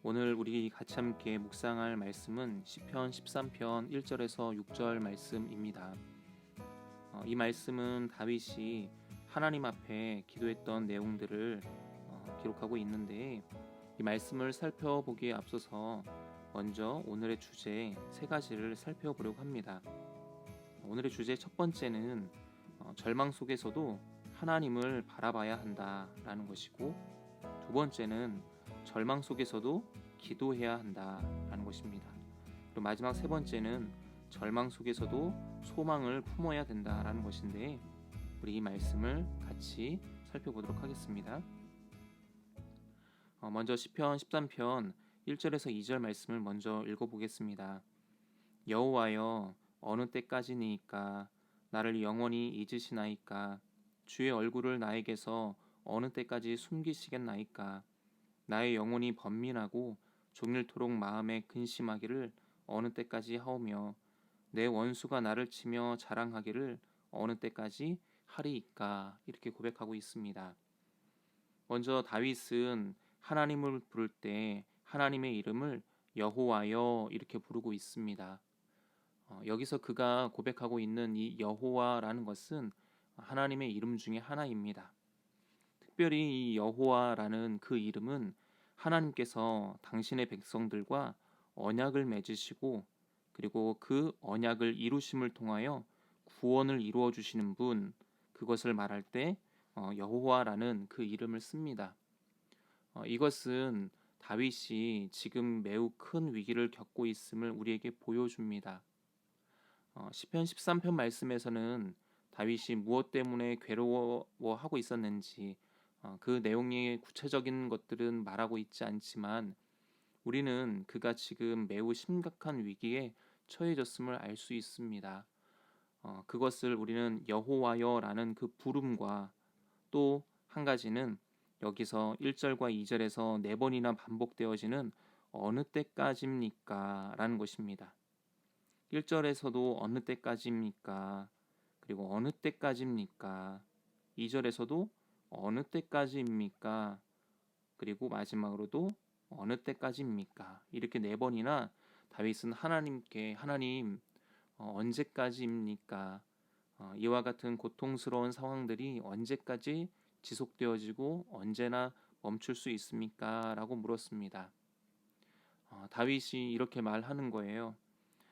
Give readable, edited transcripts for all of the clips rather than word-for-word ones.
오늘 우리 같이 함께 묵상할 말씀은 시편 13편 1절에서 6절 말씀입니다. 이 말씀은 다윗이 하나님 앞에 기도했던 내용들을 기록하고 있는데, 이 말씀을 살펴보기에 앞서서 먼저 오늘의 주제 세 가지를 살펴보려고 합니다. 오늘의 주제 첫 번째는 절망 속에서도 하나님을 바라봐야 한다라는 것이고, 두 번째는 절망 속에서도 기도해야 한다라는 것입니다. 그리고 마지막 세 번째는 절망 속에서도 소망을 품어야 된다라는 것인데, 우리 이 말씀을 같이 살펴보도록 하겠습니다. 먼저 시편 13편 1절에서 2절 말씀을 먼저 읽어보겠습니다. 여호와여, 어느 때까지니이까 나를 영원히 잊으시나이까? 주의 얼굴을 나에게서 어느 때까지 숨기시겠나이까? 나의 영혼이 번민하고 종일토록 마음에 근심하기를 어느 때까지 하오며, 내 원수가 나를 치며 자랑하기를 어느 때까지 하리이까? 이렇게 고백하고 있습니다. 먼저 다윗은 하나님을 부를 때 하나님의 이름을 여호와여 이렇게 부르고 있습니다. 여기서 그가 고백하고 있는 이 여호와라는 것은 하나님의 이름 중에 하나입니다. 특별히 이 여호와라는 그 이름은 하나님께서 당신의 백성들과 언약을 맺으시고, 그리고 그 언약을 이루심을 통하여 구원을 이루어 주시는 분, 그것을 말할 때 여호와라는 그 이름을 씁니다. 이것은 다윗이 지금 매우 큰 위기를 겪고 있음을 우리에게 보여줍니다. 시편 13편 말씀에서는 다윗이 무엇 때문에 괴로워하고 있었는지 그 내용의 구체적인 것들은 말하고 있지 않지만, 우리는 그가 지금 매우 심각한 위기에 처해졌음을 알 수 있습니다. 그것을 우리는 여호와여라는 그 부름과, 또 한 가지는 여기서 1절과 2절에서 4번이나 반복되어지는 어느 때까지입니까? 라는 것입니다. 1절에서도 어느 때까지입니까? 그리고 어느 때까지입니까? 2절에서도 어느 때까지입니까? 그리고 마지막으로도 어느 때까지입니까? 이렇게 4번이나 다윗은 하나님께 하나님 언제까지입니까? 이와 같은 고통스러운 상황들이 언제까지 지속되어지고 언제나 멈출 수 있습니까? 라고 물었습니다. 다윗이 이렇게 말하는 거예요.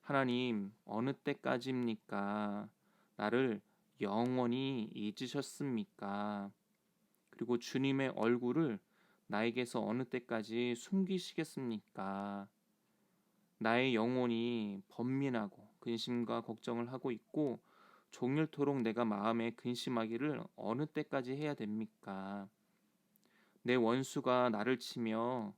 하나님, 어느 때까지입니까? 나를 영원히 잊으셨습니까? 그리고 주님의 얼굴을 나에게서 어느 때까지 숨기시겠습니까? 나의 영혼이 번민하고 근심과 걱정을 하고 있고, 종일토록 내가 마음에 근심하기를 어느 때까지 해야 됩니까? 내 원수가 나를 치며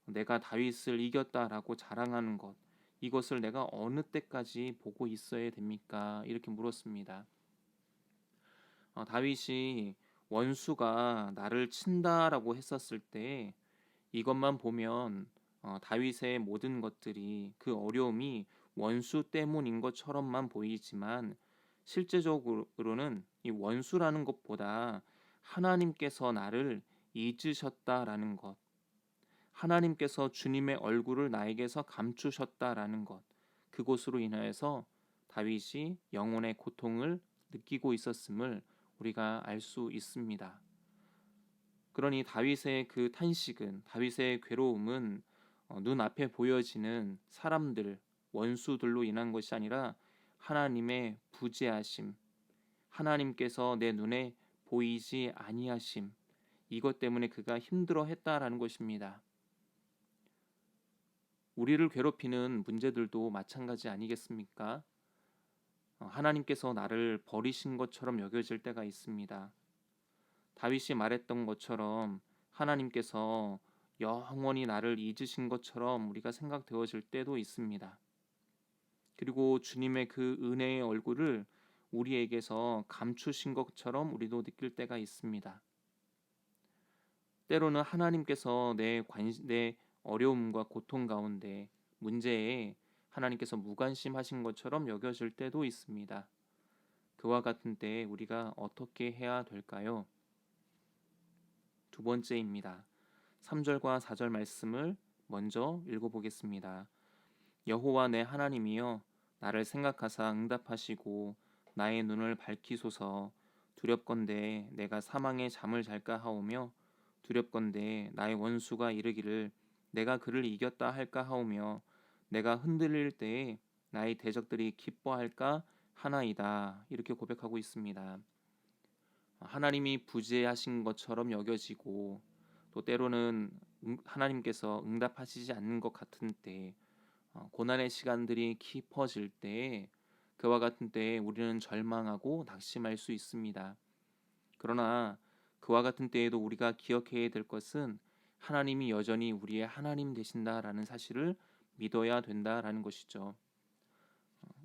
내가 다윗을 이겼다라고 자랑하는 것, 이것을 내가 어느 때까지 보고 있어야 됩니까? 이렇게 물었습니다. 다윗이 원수가 나를 친다라고 했었을 때, 이것만 보면 다윗의 모든 것들이, 그 어려움이 원수 때문인 것처럼만 보이지만, 실제적으로는 이 원수라는 것보다 하나님께서 나를 잊으셨다라는 것, 하나님께서 주님의 얼굴을 나에게서 감추셨다라는 것, 그것으로 인하여서 다윗이 영혼의 고통을 느끼고 있었음을 우리가 알 수 있습니다. 그러니 다윗의 그 탄식은, 다윗의 괴로움은 눈앞에 보여지는 사람들, 원수들로 인한 것이 아니라 하나님의 부재하심, 하나님께서 내 눈에 보이지 아니하심, 이것 때문에 그가 힘들어했다라는 것입니다. 우리를 괴롭히는 문제들도 마찬가지 아니겠습니까? 하나님께서 나를 버리신 것처럼 여겨질 때가 있습니다. 다윗이 말했던 것처럼 하나님께서 영원히 나를 잊으신 것처럼 우리가 생각되어질 때도 있습니다. 그리고 주님의 그 은혜의 얼굴을 우리에게서 감추신 것처럼 우리도 느낄 때가 있습니다. 때로는 하나님께서 내 어려움과 고통 가운데, 문제에 하나님께서 무관심하신 것처럼 여겨질 때도 있습니다. 그와 같은 때에 우리가 어떻게 해야 될까요? 두 번째입니다. 3절과 4절 말씀을 먼저 읽어보겠습니다. 여호와 내 하나님이여 나를 생각하사 응답하시고 나의 눈을 밝히소서. 두렵건대 내가 사망의 잠을 잘까 하오며 두렵건대 나의 원수가 이르기를 내가 그를 이겼다 할까 하오며 내가 흔들릴 때에 나의 대적들이 기뻐할까 하나이다. 이렇게 고백하고 있습니다. 하나님이 부재하신 것처럼 여겨지고 또 때로는 하나님께서 응답하시지 않는 것 같은 때, 고난의 시간들이 깊어질 때, 그와 같은 때에 우리는 절망하고 낙심할 수 있습니다. 그러나 그와 같은 때에도 우리가 기억해야 될 것은 하나님이 여전히 우리의 하나님 되신다라는 사실을 믿어야 된다라는 것이죠.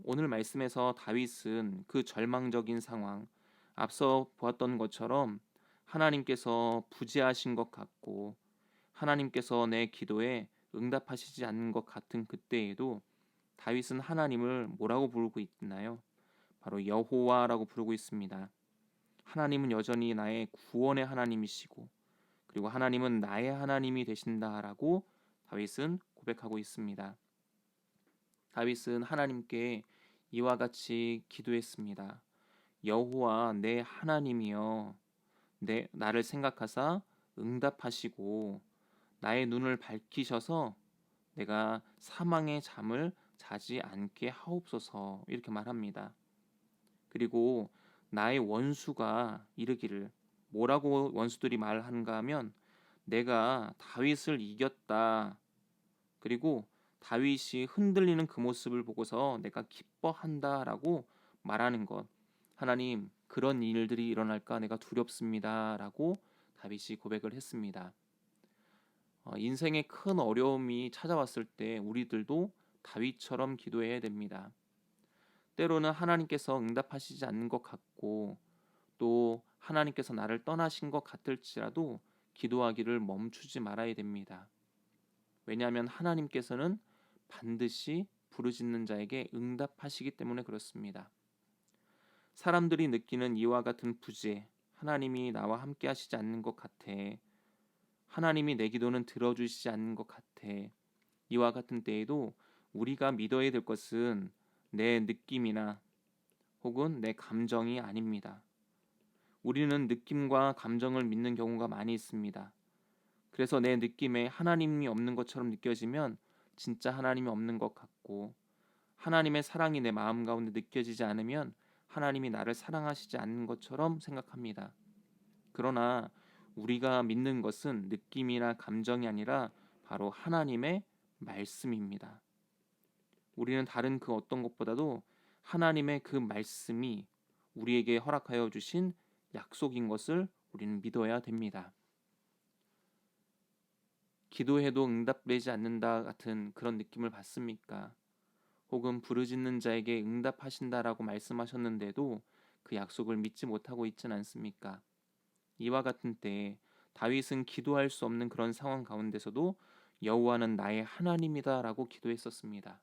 오늘 말씀에서 다윗은 그 절망적인 상황, 앞서 보았던 것처럼 하나님께서 부재하신 것 같고 하나님께서 내 기도에 응답하시지 않는 것 같은 그때에도 다윗은 하나님을 뭐라고 부르고 있나요? 바로 여호와라고 부르고 있습니다. 하나님은 여전히 나의 구원의 하나님이시고 그리고 하나님은 나의 하나님이 되신다라고 다윗은 고백하고 있습니다. 다윗은 하나님께 이와 같이 기도했습니다. 여호와 내 하나님이여 나를 생각하사 응답하시고 나의 눈을 밝히셔서 내가 사망의 잠을 자지 않게 하옵소서. 이렇게 말합니다. 그리고 나의 원수가 이르기를, 뭐라고 원수들이 말하는가 하면 내가 다윗을 이겼다. 그리고 다윗이 흔들리는 그 모습을 보고서 내가 기뻐한다라고 말하는 것. 하나님, 그런 일들이 일어날까 내가 두렵습니다라고 다윗이 고백을 했습니다. 인생에 큰 어려움이 찾아왔을 때 우리들도 다윗처럼 기도해야 됩니다. 때로는 하나님께서 응답하시지 않는 것 같고 또 하나님께서 나를 떠나신 것 같을지라도 기도하기를 멈추지 말아야 됩니다. 왜냐하면 하나님께서는 반드시 부르짖는 자에게 응답하시기 때문에 그렇습니다. 사람들이 느끼는 이와 같은 부재, 하나님이 나와 함께 하시지 않는 것 같아. 하나님이 내 기도는 들어주시지 않는 것 같아. 이와 같은 때에도 우리가 믿어야 될 것은 내 느낌이나 혹은 내 감정이 아닙니다. 우리는 느낌과 감정을 믿는 경우가 많이 있습니다. 그래서 내 느낌에 하나님이 없는 것처럼 느껴지면 진짜 하나님이 없는 것 같고, 하나님의 사랑이 내 마음 가운데 느껴지지 않으면 하나님이 나를 사랑하시지 않는 것처럼 생각합니다. 그러나 우리가 믿는 것은 느낌이나 감정이 아니라 바로 하나님의 말씀입니다. 우리는 다른 그 어떤 것보다도 하나님의 그 말씀이 우리에게 허락하여 주신 약속인 것을 우리는 믿어야 됩니다. 기도해도 응답되지 않는다 같은 그런 느낌을 받습니까? 혹은 부르짖는 자에게 응답하신다라고 말씀하셨는데도 그 약속을 믿지 못하고 있지는 않습니까? 이와 같은 때에 다윗은 기도할 수 없는 그런 상황 가운데서도 여호와는 나의 하나님이다라고 기도했었습니다.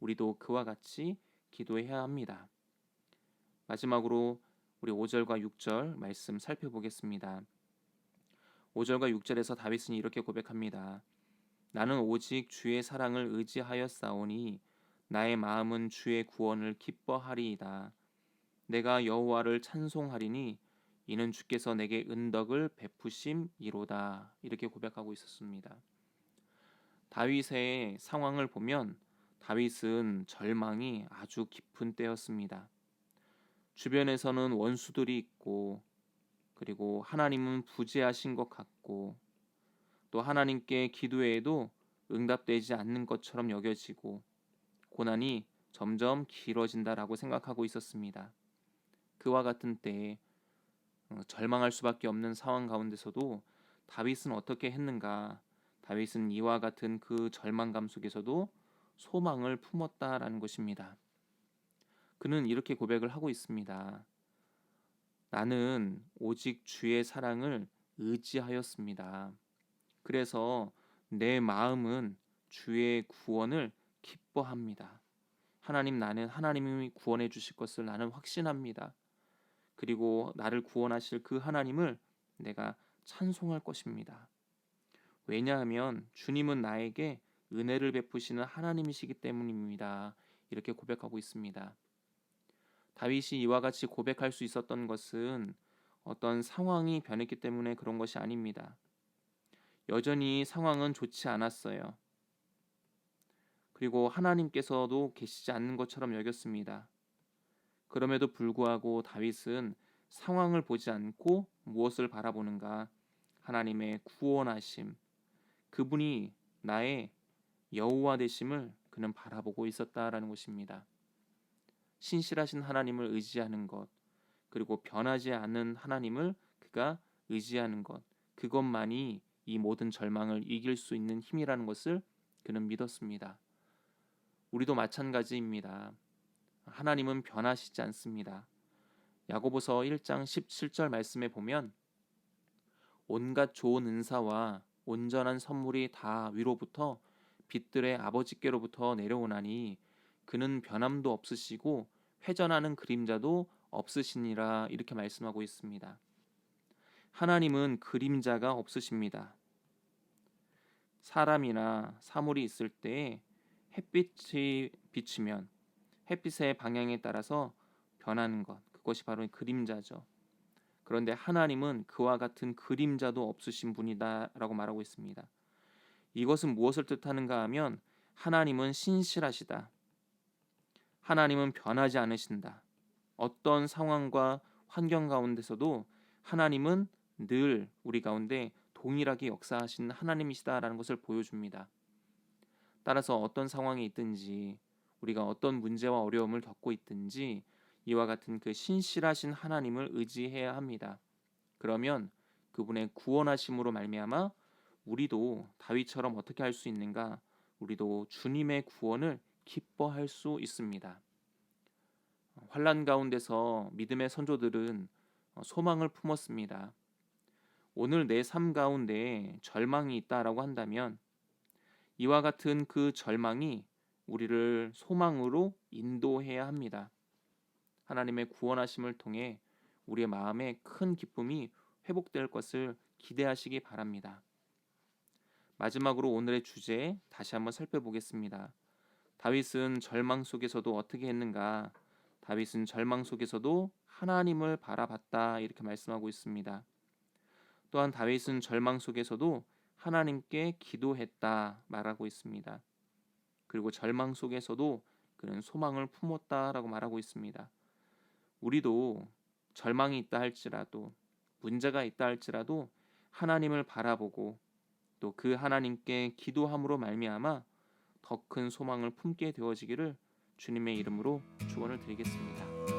우리도 그와 같이 기도해야 합니다. 마지막으로 우리 5절과 6절 말씀 살펴보겠습니다. 5절과 6절에서 다윗은 이렇게 고백합니다. 나는 오직 주의 사랑을 의지하였사오니 나의 마음은 주의 구원을 기뻐하리이다. 내가 여호와를 찬송하리니 이는 주께서 내게 은덕을 베푸심이로다. 이렇게 고백하고 있었습니다. 다윗의 상황을 보면 다윗은 절망이 아주 깊은 때였습니다. 주변에서는 원수들이 있고 그리고 하나님은 부재하신 것 같고 또 하나님께 기도해도 응답되지 않는 것처럼 여겨지고 고난이 점점 길어진다라고 생각하고 있었습니다. 그와 같은 때에 절망할 수밖에 없는 상황 가운데서도 다윗은 어떻게 했는가? 다윗은 이와 같은 그 절망감 속에서도 소망을 품었다라는 것입니다. 그는 이렇게 고백을 하고 있습니다. 나는 오직 주의 사랑을 의지하였습니다. 그래서 내 마음은 주의 구원을 기뻐합니다. 하나님, 나는 하나님이 구원해 주실 것을 나는 확신합니다. 그리고 나를 구원하실 그 하나님을 내가 찬송할 것입니다. 왜냐하면 주님은 나에게 은혜를 베푸시는 하나님이시기 때문입니다. 이렇게 고백하고 있습니다. 다윗이 이와 같이 고백할 수 있었던 것은 어떤 상황이 변했기 때문에 그런 것이 아닙니다. 여전히 상황은 좋지 않았어요. 그리고 하나님께서도 계시지 않는 것처럼 여겼습니다. 그럼에도 불구하고 다윗은 상황을 보지 않고 무엇을 바라보는가? 하나님의 구원하심, 그분이 나의 여호와 되심을 그는 바라보고 있었다라는 것입니다. 신실하신 하나님을 의지하는 것, 그리고 변하지 않는 하나님을 그가 의지하는 것, 그것만이 이 모든 절망을 이길 수 있는 힘이라는 것을 그는 믿었습니다. 우리도 마찬가지입니다. 하나님은 변하시지 않습니다. 야고보서 1장 17절 말씀에 보면 온갖 좋은 은사와 온전한 선물이 다 위로부터 빛들의 아버지께로부터 내려오나니 그는 변함도 없으시고 회전하는 그림자도 없으시니라, 이렇게 말씀하고 있습니다. 하나님은 그림자가 없으십니다. 사람이나 사물이 있을 때 햇빛이 비치면 햇빛의 방향에 따라서 변하는 것, 그것이 바로 그림자죠. 그런데 하나님은 그와 같은 그림자도 없으신 분이다라고 말하고 있습니다. 이것은 무엇을 뜻하는가 하면 하나님은 신실하시다. 하나님은 변하지 않으신다. 어떤 상황과 환경 가운데서도 하나님은 늘 우리 가운데 동일하게 역사하시는 하나님이시다라는 것을 보여줍니다. 따라서 어떤 상황에 있든지 우리가 어떤 문제와 어려움을 겪고 있든지 이와 같은 그 신실하신 하나님을 의지해야 합니다. 그러면 그분의 구원하심으로 말미암아 우리도 다윗처럼 어떻게 할 수 있는가? 우리도 주님의 구원을 기뻐할 수 있습니다. 환난 가운데서 믿음의 선조들은 소망을 품었습니다. 오늘 내 삶 가운데 절망이 있다라고 한다면 이와 같은 그 절망이 우리를 소망으로 인도해야 합니다. 하나님의 구원하심을 통해 우리의 마음에 큰 기쁨이 회복될 것을 기대하시기 바랍니다. 마지막으로 오늘의 주제 다시 한번 살펴보겠습니다. 다윗은 절망 속에서도 어떻게 했는가? 다윗은 절망 속에서도 하나님을 바라봤다, 이렇게 말씀하고 있습니다. 또한 다윗은 절망 속에서도 하나님께 기도했다 말하고 있습니다. 그리고 절망 속에서도 그는 소망을 품었다라고 말하고 있습니다. 우리도 절망이 있다 할지라도 문제가 있다 할지라도 하나님을 바라보고 또 그 하나님께 기도함으로 말미암아 더 큰 소망을 품게 되어지기를 주님의 이름으로 축원을 드리겠습니다.